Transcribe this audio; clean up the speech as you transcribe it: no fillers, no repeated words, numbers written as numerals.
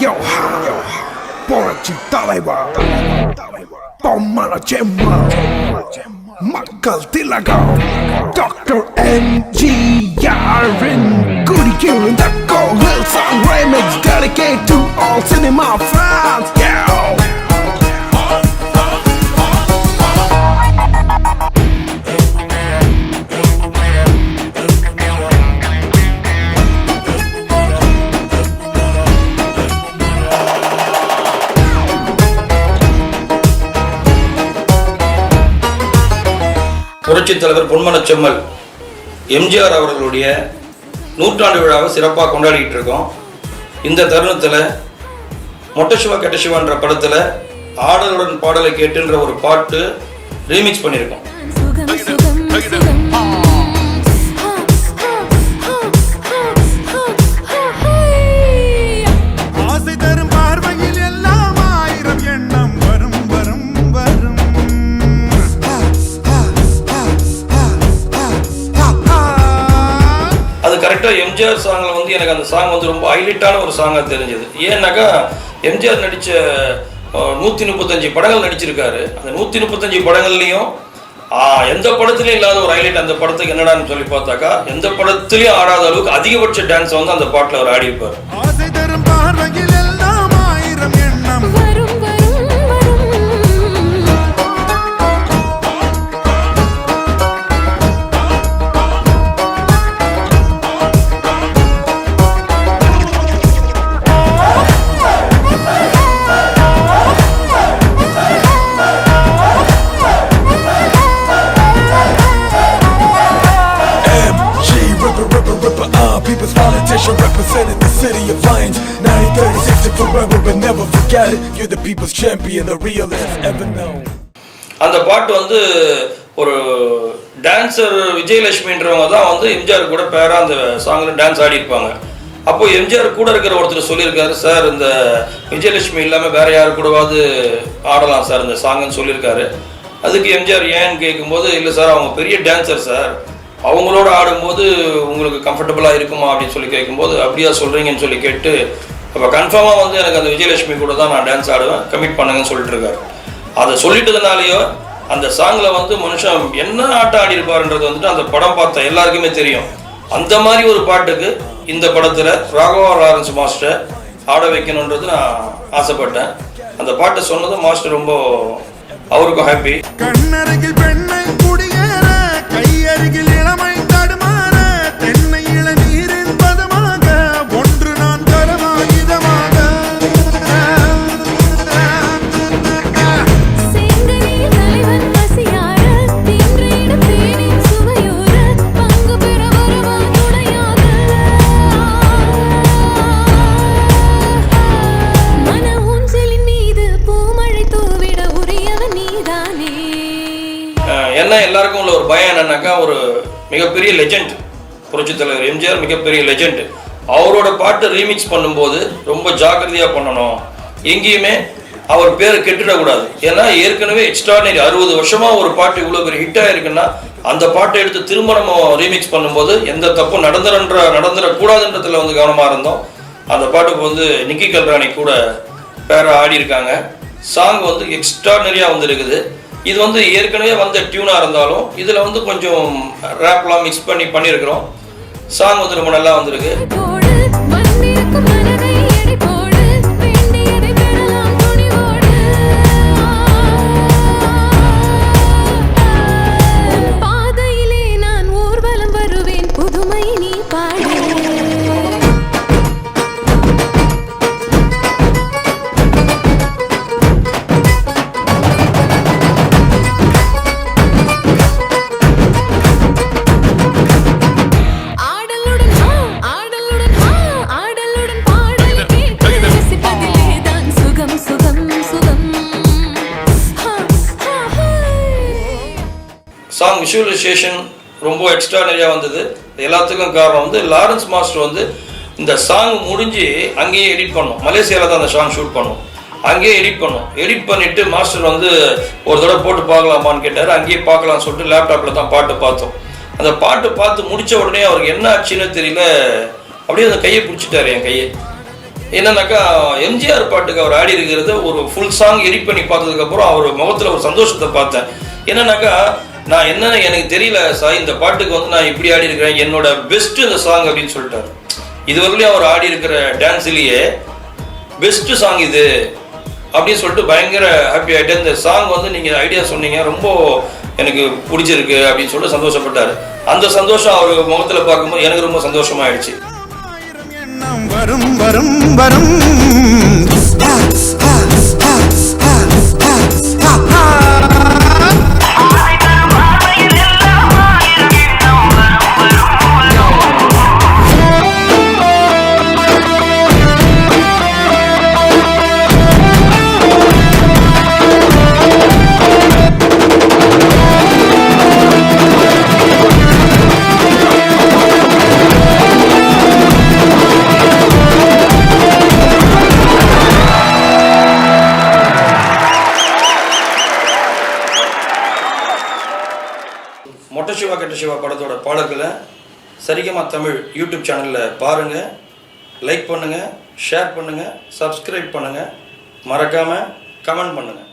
Yo ha, புரட்சி தலைவர் பொம்மன செம்மல் மக்கள் திலகம் டாக்டர் எம்ஜிஆரின் குடிக்கும் இந்த கோவில் song remix dedicated to all cinema fans. புரட்சி தலைவர் பொன்மன செம்மல் எம்ஜிஆர் அவர்களுடைய நூற்றாண்டு விழாவை சிறப்பாக கொண்டாடிட்டு இருக்கோம். இந்த தருணத்தில் மொட்டை சிவா கெட்ட சிவான்ற படத்தில் ஆடலுடன் பாடலை கேட்டுன்ற ஒரு பாட்டு ரீமிக்ஸ் பண்ணியிருக்கோம். எம்ஜிஆர் சாங்கில் வந்து எனக்கு அந்த சாங் வந்து ரொம்ப ஹைலைட்டான ஒரு சாங்காக தெரிஞ்சது. ஏன்னாக்கா எம்ஜிஆர் நடித்த 135 படங்கள் நடிச்சிருக்காரு. அந்த 135 படங்கள்லையும் எந்த படத்துலையும் இல்லாத ஒரு ஹைலைட் அந்த படத்துக்கு என்னடான்னு சொல்லி பார்த்தாக்கா எந்த படத்துலையும் ஆடாத அளவுக்கு அதிகபட்ச டான்ஸை வந்து அந்த பாட்டில் அவர் ஆடியிருப்பார். People's politician representing the city of Lions 9036 forever but never forget it. You're the people's champion, the realest ever known. அந்த பாட்டு வந்து ஒரு டான்சர் விஜயலட்சுமின்றவங்க தான் வந்து எம்ஜிஆர் கூட பேரா அந்த சாங்ல டான்ஸ் ஆடி இருப்பாங்க. அப்போ எம்ஜிஆர் கூட இருக்கிற ஒருத்தர் சொல்லியிருக்காரு, சார் இந்த விஜயலட்சுமி இல்லாமல் வேற யாரு கூடவாது ஆடலாம் சார் இந்த சாங்னு சொல்லியிருக்காரு. அதுக்கு எம்ஜிஆர் ஏன்னு கேட்கும்போது இல்லை சார் அவங்க பெரிய டான்சர் சார், அவங்களோட ஆடும்போது உங்களுக்கு கம்ஃபர்டபுளாக இருக்குமா அப்படின்னு சொல்லி கேட்கும்போது அப்படியா சொல்கிறீங்கன்னு சொல்லி கேட்டு அப்போ கன்ஃபார்மாக வந்து எனக்கு அந்த விஜயலட்சுமி கூட தான் நான் டான்ஸ் ஆடுவேன், கமிட் பண்ணுங்கன்னு சொல்லிட்டு இருக்காரு. அதை சொல்லிட்டதுனாலேயோ அந்த சாங்கில் வந்து மனுஷன் என்ன ஆட்டம் ஆடி இருப்பாருன்றது வந்துட்டு அந்த படம் பார்த்த எல்லாருக்குமே தெரியும். அந்த மாதிரி ஒரு பாட்டுக்கு இந்த படத்தில் ராகவா லாரன்ஸ் மாஸ்டர் ஆட வைக்கணுன்றது நான் ஆசைப்பட்டேன். அந்த பாட்டை சொன்னது மாஸ்டர் ரொம்ப அவருக்கும் ஹாப்பி. கண்ணருகில் பெண்ணை குடியேற கையருகில் இளமை தடுமாற தென்னை இளநீரின் பதமாக ஒன்று நான் தரமாகிதமாக என்ன எல்லாருக்கும் உள்ள ஒரு பயம் என்னன்னாக்கா ஒரு மிகப்பெரிய லெஜெண்ட் புரட்சி தலைவர் எம்ஜிஆர் மிகப்பெரிய லெஜெண்ட். அவரோட பாட்டு ரீமிக்ஸ் பண்ணும்போது ரொம்ப ஜாக்கிரதையா பண்ணணும், எங்கேயுமே அவர் பேரை கெட்டுடக்கூடாது. ஏன்னா ஏற்கனவே எக்ஸ்ட்ராடனரி 60 வருஷமா ஒரு பாட்டு இவ்வளோ பெரிய ஹிட் ஆயிருக்குன்னா அந்த பாட்டை எடுத்து திரும்ப நம்ம ரீமிக்ஸ் பண்ணும்போது எந்த தப்பும் நடந்துடக்கூடாதுன்றதுல வந்து கவனமா இருந்தோம். அந்த பாட்டுக்கு வந்து நிக்கி கல்ராணி கூட பேரை ஆடி இருக்காங்க. சாங் வந்து எக்ஸ்ட்ராடனரியா வந்து இருக்குது. இது வந்து ஏற்கனவே வந்த டியூனா இருந்தாலும் இதுல வந்து கொஞ்சம் ரேப்லாம் மிக்ஸ் பண்ணியிருக்கிறோம். சாங் வந்து ரொம்ப நல்லா வந்திருக்கு. சாங் விஷுவலைசேஷன் ரொம்ப எக்ஸ்ட்ராடனரியாக வந்தது. எல்லாத்துக்கும் காரணம் வந்து லாரன்ஸ் மாஸ்டர் வந்து இந்த சாங் முடிஞ்சு அங்கேயே எடிட் பண்ணோம். மலேசியாவில் தான் அந்த சாங் ஷூட் பண்ணோம். அங்கேயே எடிட் பண்ணிவிட்டு மாஸ்டர் வந்து ஒரு தடவை போட்டு பார்க்கலாமான்னு கேட்டார். அங்கேயே பார்க்கலாம்னு சொல்லிட்டு லேப்டாப்பில் தான் பாட்டு பார்த்தோம். அந்த பாட்டு பார்த்து முடித்த உடனே அவருக்கு என்ன ஆச்சுன்னு தெரியல, அப்படியே அந்த கையை பிடிச்சிட்டாரு. என் கையை என்னன்னாக்கா எம்ஜிஆர் பாட்டுக்கு அவர் ஆடி இருக்கிறத ஒரு ஃபுல் சாங் எடிட் பண்ணி பார்த்ததுக்கப்புறம் அவர் முகத்தில் ஒரு சந்தோஷத்தை பார்த்தேன். என்னன்னாக்கா நான் என்னன்னு எனக்கு தெரியல சார், இந்த பாட்டுக்கு வந்து நான் இப்படி ஆடி இருக்கிறேன், என்னோட பெஸ்ட் இந்த சாங் அப்படின்னு சொல்லிட்டார். இதுவரையிலையும் அவர் ஆடி இருக்கிற டான்ஸ்லேயே பெஸ்ட் சாங் இது அப்படின்னு சொல்லிட்டு பயங்கர ஹாப்பி ஆகிட்டேன். இந்த சாங் வந்து நீங்கள் ஐடியா சொன்னீங்க, ரொம்ப எனக்கு பிடிச்சிருக்கு அப்படின்னு சொல்லிட்டு சந்தோஷப்பட்டார். அந்த சந்தோஷம் அவர் முகத்தில் பார்க்கும்போது எனக்கு ரொம்ப சந்தோஷமாயிடுச்சு. வரும் வரும் வரும் மொட்டை சிவா கெட்ட சிவா படத்தோட பாடல்களை சரிகமா தமிழ் யூடியூப் சேனலில் பாருங்கள், லைக் பண்ணுங்கள், ஷேர் பண்ணுங்கள், சப்ஸ்கிரைப் பண்ணுங்கள், மறக்காமல் கமெண்ட் பண்ணுங்கள்.